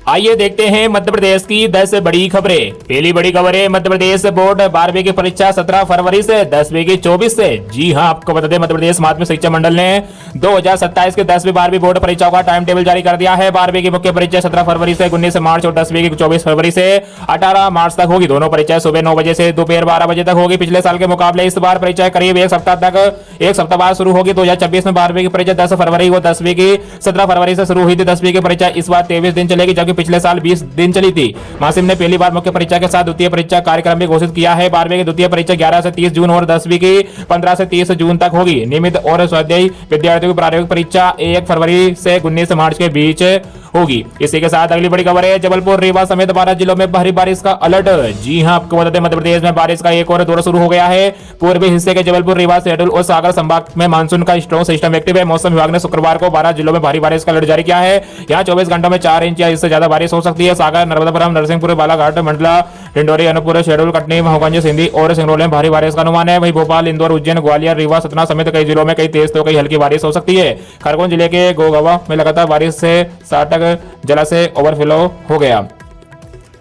आइए देखते हैं मध्य प्रदेश की 10 बड़ी खबरें। पहली बड़ी खबर है मध्य प्रदेश बोर्ड 12वीं की परीक्षा 17 फरवरी से 10वीं की 24 से। जी हां, आपको बता दें मध्य प्रदेश माध्यमिक शिक्षा मंडल ने 2027 के 10वीं 12वीं बोर्ड परीक्षाओं का टाइम टेबल जारी कर दिया है। 12वीं की मुख्य परीक्षा 17 फरवरी से 19 मार्च और 10वीं की 24 फरवरी से 18 मार्च तक होगी। दोनों परीक्षाएं सुबह 9 बजे से दोपहर 12 बजे तक होगी। पिछले साल के मुकाबले इस बार परीक्षाएं करीब एक सप्ताह बाद शुरू होगी। 2026 में 12वीं की परीक्षा 10 फरवरी व 10वीं की 17 फरवरी से शुरू हुई थी। 10वीं की परीक्षा इस बार 23 दिन चलेगी, जबकि पिछले साल 20 दिन चली थी। मासिम ने पहली बार मुख्य परीक्षा के साथ द्वितीय परीक्षा कार्यक्रम भी घोषित किया है। 12वीं की द्वितीय परीक्षा 11 से 30 जून और 10वीं की 15 से 30 जून तक होगी। नियमित और स्वाध्यायी विद्यार्थियों की प्रारंभिक परीक्षा 1 फरवरी से 19 मार्च के बीच होगी। इसी के साथ अगली बड़ी खबर है जबलपुर, रीवा समेत 12 जिलों में भारी बारिश का अलर्ट। जी हां, आपको बता दें मध्य प्रदेश में बारिश का एक और दौर शुरू हो गया है। पूर्वी हिस्से के जबलपुर, रीवा, शहडोल और सागर संभाग में मानसून का स्ट्रॉन्ग सिस्टम एक्टिव है। मौसम विभाग ने शुक्रवार को 12 जिलों में भारी बारिश का अलर्ट जारी किया है। यहां 24 घंटों में 4 इंच या इससे ज्यादा बारिश हो सकती है। सागर, नर्मदापुरम, नरसिंहपुर, बालाघाट, मंडला, डिंडोरी, अनूपपुर, शहडोल, कटनी, महूगंज, सिंधी और सिंगरौली में भारी बारिश का अनुमान है। वहीं भोपाल, इंदौर, उज्जैन, ग्वालियर, रीवा, सतना समेत कई जिलों में कई तेज तो कई हल्की बारिश हो सकती है। खरगोन जिले के गोगावा में लगातार बारिश से साटक जलाशय ओवरफ्लो हो गया।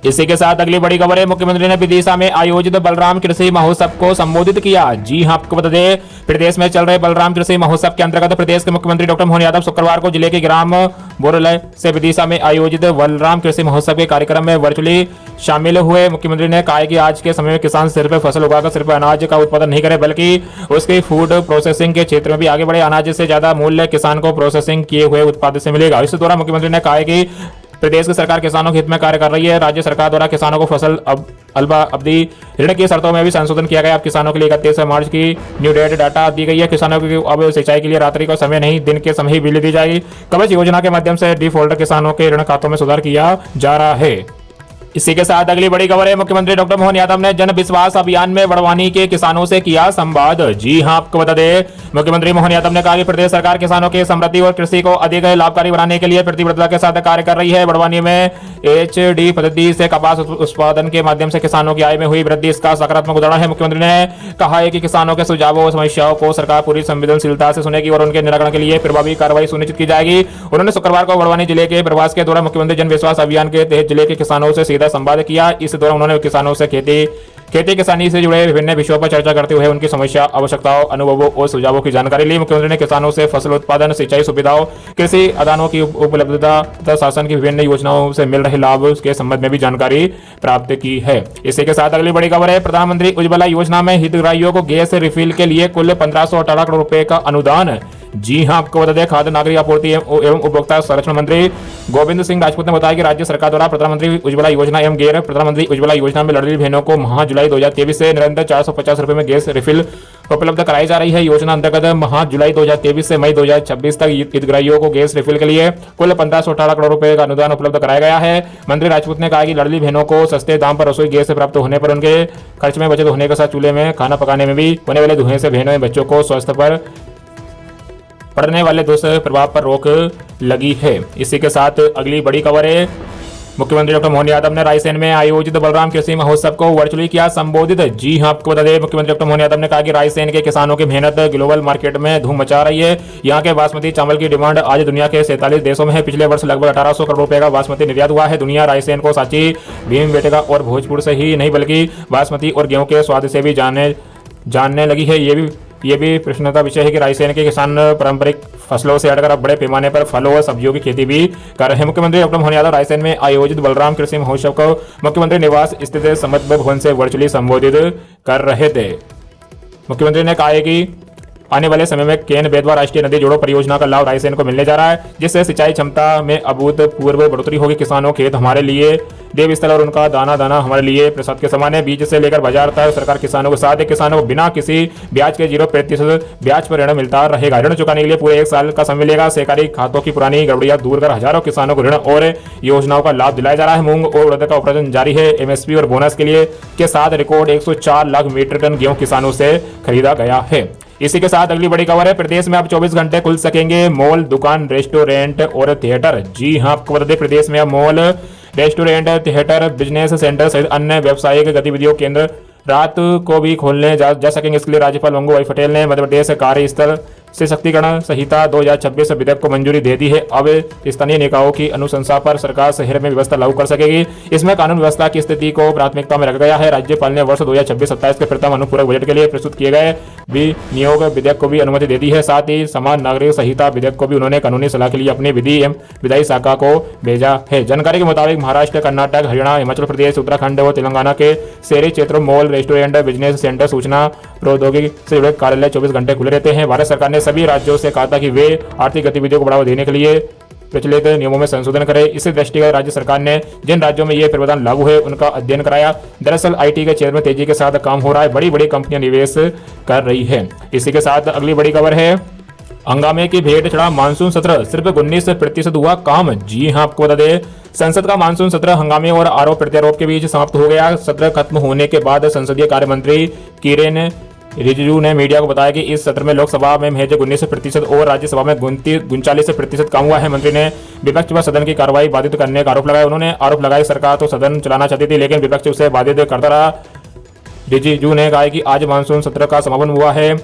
इसी के साथ अगली बड़ी खबर है मुख्यमंत्री ने विदिशा में आयोजित बलराम कृषि महोत्सव को संबोधित किया। जी हां, आपको बता दें प्रदेश में चल रहे बलराम कृषि महोत्सव के अंतर्गत प्रदेश के मुख्यमंत्री डॉक्टर मोहन यादव शुक्रवार को जिले के ग्राम बोरलय से विदिशा में आयोजित बलराम कृषि महोत्सव के कार्यक्रम में वर्चुअली शामिल हुए। मुख्यमंत्री ने कहा कि आज के समय में किसान सिर्फ फसल उगाकर सिर्फ अनाज का उत्पादन नहीं करे, बल्कि उसके फूड प्रोसेसिंग के क्षेत्र में भी आगे बढ़े। अनाज से ज्यादा मूल्य किसान को प्रोसेसिंग किए हुए उत्पाद से मिलेगा। इस दौरान मुख्यमंत्री ने कहा कि प्रदेश की सरकार किसानों के हित में कार्य कर रही है। राज्य सरकार द्वारा किसानों को फसल अल्पा अवधि ऋण की शर्तों में भी संशोधन किया गया। अब किसानों के लिए 31 मार्च की न्यू डेट डाटा दी गई है। किसानों को अब सिंचाई के लिए रात्रि का समय नहीं, दिन के समय ही बिजली दी जाएगी। कवच योजना के माध्यम से डिफॉल्टर किसानों के ऋण खातों में सुधार किया जा रहा है। इसी के साथ अगली बड़ी खबर है मुख्यमंत्री डॉक्टर मोहन यादव ने जन विश्वास अभियान में बड़वानी के किसानों से किया संवाद। जी हां, आपको बता दें मुख्यमंत्री मोहन यादव ने कहा कि प्रदेश सरकार किसानों की समृद्धि और कृषि को अधिक लाभकारी बनाने के लिए प्रतिबद्धता के साथ कार्य कर रही है। बड़वानी में HD पद्धति से कपास उत्पादन के माध्यम से किसानों की आय में हुई वृद्धि इसका सकारात्मक उदाहरण है। मुख्यमंत्री ने कहा है कि किसानों के सुझावों और समस्याओं को सरकार पूरी संवेदनशीलता से सुनेगी और उनके निराकरण के लिए प्रभावी कार्रवाई सुनिश्चित की जाएगी। उन्होंने शुक्रवार को बड़वानी जिले के प्रवास के दौरान मुख्यमंत्री जन विश्वास अभियान के तहत जिले के किसानों से सीधा संवाद किया। इस दौरान उन्होंने किसानों से खेती किसानी से जुड़े विभिन्न विषयों पर चर्चा करते हुए उनकी समस्या, आवश्यकताओं, अनुभवों और सुझावों की जानकारी ली। मुख्यमंत्री ने किसानों से फसल उत्पादन, सिंचाई सुविधाओं, कृषि अनुदानों की उपलब्धता तथा शासन की विभिन्न योजनाओं से मिल रहे लाभ के संबंध में भी जानकारी प्राप्त की है। इसी के साथ अगली बड़ी खबर है प्रधानमंत्री उज्ज्वला योजना में हितग्राहियों को गैस रिफिल के लिए कुल 1518 करोड़ रुपए का अनुदान। जी हां, आपको बता दें खाद्य नागरिक आपूर्ति एवं उपभोक्ता संरक्षण मंत्री गोविंद सिंह राजपूत ने बताया कि राज्य सरकार द्वारा प्रधानमंत्री उज्ज्वला योजना एवं गैर प्रधानमंत्री उज्ज्वला योजना में लड़की बहनों को माह जुलाई 2023 से निरंतर 450 रुपए में गैस रिफिल उपलब्ध कराई जा रही है। योजना अंतर्गत माह जुलाई 2023 से मई 2026 तक हितग्राहियों को गैस रिफिल के लिए कुल 1518 करोड़ रुपए का अनुदान उपलब्ध कराया गया है। मंत्री राजपूत ने कहा कि लड़की बहनों को सस्ते दाम पर रसोई गैस प्राप्त होने पर उनके खर्च में बचत होने के साथ चूल्हे में खाना पकाने में भी होने वाले धुएं से बहनों बच्चों को स्वास्थ्य पर पड़ने वाले दुष्प्रभाव पर रोक लगी है। इसी के साथ अगली बड़ी खबर है मुख्यमंत्री डॉक्टर मोहन यादव ने रायसेन में आयोजित बलराम कृषि महोत्सव को वर्चुअली किया संबोधित। जी हां, आपको बता दें मुख्यमंत्री डॉक्टर मोहन यादव ने कहा कि रायसेन के किसानों की मेहनत ग्लोबल मार्केट में धूम मचा रही है। यहां के बासमती चावल की डिमांड आज दुनिया के 47 देशों में है। पिछले वर्ष लगभग 1800 करोड़ रुपए का बासमती निर्यात हुआ है। दुनिया रायसेन को सांची, भीमबेटका और भोजपुर से ही नहीं बल्कि बासमती और गेहूं के स्वाद से भी जानने लगी है। ये भी प्रश्नता विषय है कि रायसेन के किसान पारंपरिक फसलों से हटकर अब बड़े पैमाने पर फलों और सब्जियों की खेती भी कर रहे हैं। मुख्यमंत्री डॉक्टर मोहन यादव रायसेन में आयोजित बलराम कृषि महोत्सव को मुख्यमंत्री निवास स्थित समत्व भवन से वर्चुअली संबोधित कर रहे थे। मुख्यमंत्री ने कहा कि आने वाले समय में केन बेतवा राष्ट्रीय नदी जोड़ो परियोजना का लाभ रायसेन को मिलने जा रहा है, जिससे सिंचाई क्षमता में अभूतपूर्व बढ़ोतरी होगी। किसानों खेत हमारे लिए देवस्थल और उनका दाना दाना हमारे लिए प्रसाद के समान है। बीज से लेकर बाजार तक सरकार किसानों के साथ है। किसानों को बिना किसी ब्याज के 0% ब्याज पर ऋण मिलता रहेगा। ऋण चुकाने के लिए पूरे 1 साल का समय मिलेगा। सहकारी खातों की पुरानी गड़बड़ियां दूर कर हजारों किसानों को ऋण और योजनाओं का लाभ दिलाया जा रहा है। मूंग और उड़द का ऑपरेशन जारी है। MSP और बोनस के साथ रिकॉर्ड 104 लाख मीट्रिक टन गेहूं किसानों से खरीदा गया है। इसी के साथ अगली बड़ी खबर है प्रदेश में अब 24 घंटे खुल सकेंगे मॉल, दुकान, रेस्टोरेंट और थिएटर। जी हां, आपको बता दें प्रदेश में अब mall, restaurant, theatre, business centre सहित अन्य व्यावसायिक गतिविधियों केंद्र रात को भी खोलने जा सकेंगे। इसके लिए राज्यपाल मंगू भाई पटेल ने मध्य प्रदेश कार्यस्थल सशक्तिकरण संहिता 2026 विधेयक को मंजूरी दे दी है। अब स्थानीय निकायों की अनुशंसा पर सरकार शहर में व्यवस्था लागू कर सकेगी। इसमें कानून व्यवस्था की स्थिति को प्राथमिकता में रखा गया है। राज्यपाल ने वर्ष 2026-27 के प्रथम अनुपूरक बजट के लिए प्रस्तुत किए गए विनियोग विधेयक को भी अनुमति दे दी है। साथ ही समान नागरिक संहिता विधेयक को भी उन्होंने कानूनी सलाह के लिए अपनी विधि एवं विधायी शाखा को भेजा है। जानकारी के मुताबिक महाराष्ट्र, कर्नाटक, हरियाणा, हिमाचल प्रदेश, उत्तराखंड और तेलंगाना के शहरी क्षेत्रों, मॉल, रेस्टोरेंट, बिजनेस सेंटर, सूचना प्रौद्योगिकी से जुड़े कार्यालय 24 घंटे खुले रहते हैं। भारत सरकार ने सभी राज्यों से कहा था कि वे आर्थिक गतिविधियों को बढ़ावा देने के लिए प्रचलित नियमों में संशोधन करें। इसी दृष्टिगत राज्य सरकार ने जिन राज्यों में ये प्रावधान लागू है उनका अध्ययन कराया। दरअसल आईटी के क्षेत्र में तेजी के साथ काम हो रहा है, बड़ी बड़ी कंपनियां निवेश कर रही है। इसी के साथ अगली बड़ी खबर है, हंगामे की भेंट चढ़ा मानसून सत्र, सिर्फ 19% हुआ काम। जी हां, आपको बता दें संसद का मानसून सत्र हंगामे और आरोप प्रत्यारोप के बीच समाप्त हो गया। सत्र खत्म होने के बाद संसदीय कार्य मंत्री किरेन रिजिजू ने मीडिया को बताया कि इस सत्र में लोकसभा में महज 19% और राज्यसभा में 39% काम हुआ है। मंत्री ने विपक्ष पर सदन की कार्रवाई बाधित करने का आरोप लगाया। उन्होंने आरोप लगाया सरकार तो सदन चलाना चाहती थी लेकिन विपक्ष उसे बाधित करता रहा। रिजिजू ने कहा कि आज मानसून सत्र का समापन हुआ है,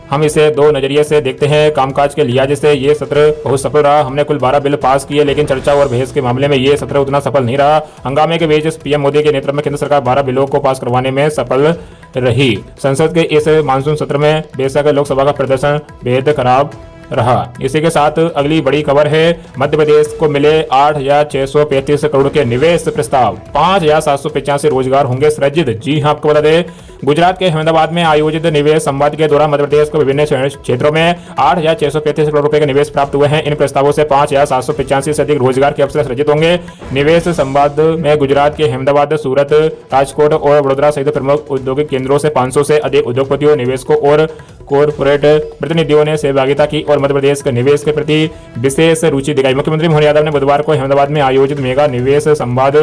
हम इसे दो नजरिए से देखते हैं। कामकाज के लिहाज से ये सत्र बहुत सफल रहा। हमने कुल 12 बिल पास किए लेकिन चर्चा और बहस के मामले में ये सत्र उतना सफल नहीं रहा। हंगामे के बीच पीएम मोदी के नेतृत्व में केंद्र सरकार 12 बिलों को पास करवाने में सफल रही। संसद के इस मानसून सत्र में बेशक लोकसभा का प्रदर्शन बेहद खराब रहा। इसी के साथ अगली बड़ी खबर है, मध्य प्रदेश को मिले 8,635 करोड़ के निवेश प्रस्ताव, 5,785 रोजगार होंगे सृजित। जी हां, आपको बता दें गुजरात के अहमदाबाद में आयोजित निवेश संवाद के दौरान मध्य प्रदेश को विभिन्न क्षेत्रों में 8,635 करोड़ रुपए के निवेश प्राप्त हुए हैं। इन प्रस्तावों से 5,785 से अधिक रोजगार के अवसर सृजित होंगे। निवेश संवाद में गुजरात के अहमदाबाद, सूरत, राजकोट और वडोदरा सहित प्रमुख औद्योगिक केंद्रों से 500 से अधिक उद्योगपतियों, निवेशकों और कॉरपोरेट प्रतिनिधियों ने सहभागिता की और मध्य प्रदेश के निवेश के प्रति विशेष रुचि दिखाई। मुख्यमंत्री मोहन यादव ने बुधवार को अहमदाबाद में आयोजित मेगा निवेश संवाद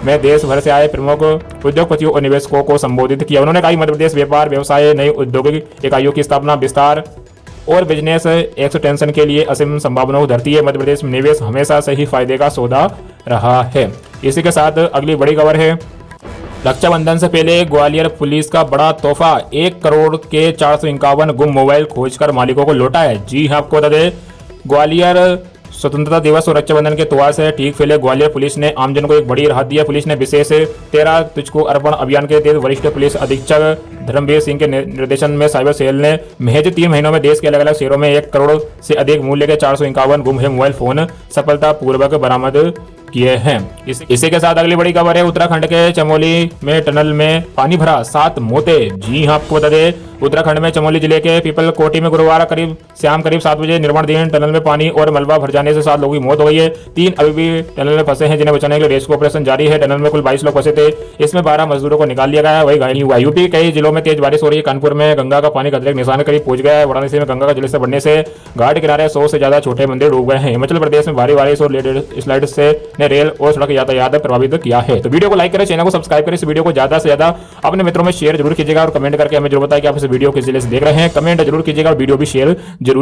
में देश भर से आए प्रमुख उद्योगपतियों और निवेशकों को संबोधित किया। उन्होंने कहा कि मध्य प्रदेश व्यापार, व्यवसाय, नई औद्योगिक इकाइयों की स्थापना, विस्तार और बिजनेस एक्सटेंशन के लिए असीम संभावनाओं धरती है। मध्य प्रदेश में निवेश हमेशा से ही फायदे का सौदा रहा है। इसी के साथ अगली बड़ी खबर है, रक्षाबंधन से पहले ग्वालियर पुलिस का बड़ा तोहफा, 1 करोड़ के 451 गुम मोबाइल खोजकर मालिकों को लौटा है। जी हां, आपको बता दें ग्वालियर स्वतंत्रता दिवस और रक्षाबंधन के त्योहार से ठीक पहले ग्वालियर पुलिस ने आमजन को एक बड़ी राहत दी है। पुलिस ने विशेष 13 तुझको अर्पण अभियान के तहत वरिष्ठ पुलिस अधीक्षक धर्मवीर सिंह के निर्देशन में साइबर सेल ने महज 3 महीनों में देश के अलग अलग शहरों में 1 करोड़ से अधिक मूल्य के 451 गुम हुए मोबाइल फोन सफलतापूर्वक बरामद किए हैं। इसी के साथ अगली बड़ी खबर है, उत्तराखंड के चमोली में टनल में पानी भरा, 7 मौतें। जी हां, आपको बता दें उत्तराखंड में चमोली जिले के पीपल कोटी में गुरुवार शाम करीब 7 बजे निर्माणाधीन टनल में पानी और मलबा भर जाने से 7 लोगों की मौत हो गई है। 3 अभी भी टनल में फंसे हैं जिन्हें बचाने के लिए रेस्क्यू ऑपरेशन जारी है। टनल में कुल 22 लोग फंसे थे, इसमें 12 मजदूरों को निकाल लिया गया है, वही घायल हुआ। यूपी के कई जिलों में तेज बारिश हो रही है। कानपुर में गंगा का पानी खतरे के निशान करीब पहुंच गया है। वाराणसी में गंगा का जलस्तर बढ़ने से घाट किनारे 100 से ज्यादा छोटे मंदिर डूब गए हैं। हिमाचल प्रदेश में भारी बारिश और स्लाइड से ने रेल और सड़क यातायात प्रभावित किया है। तो वीडियो को लाइक करें, चैनल को सब्सक्राइब करें, इस वीडियो को ज्यादा से ज्यादा अपने मित्रों में शेयर जरूर कीजिएगा और कमेंट करके हमें जरूर बताएं कि आप इस वीडियो किस जिले से देख रहे हैं। कमेंट जरूर कीजिएगा और वीडियो भी शेयर जरूर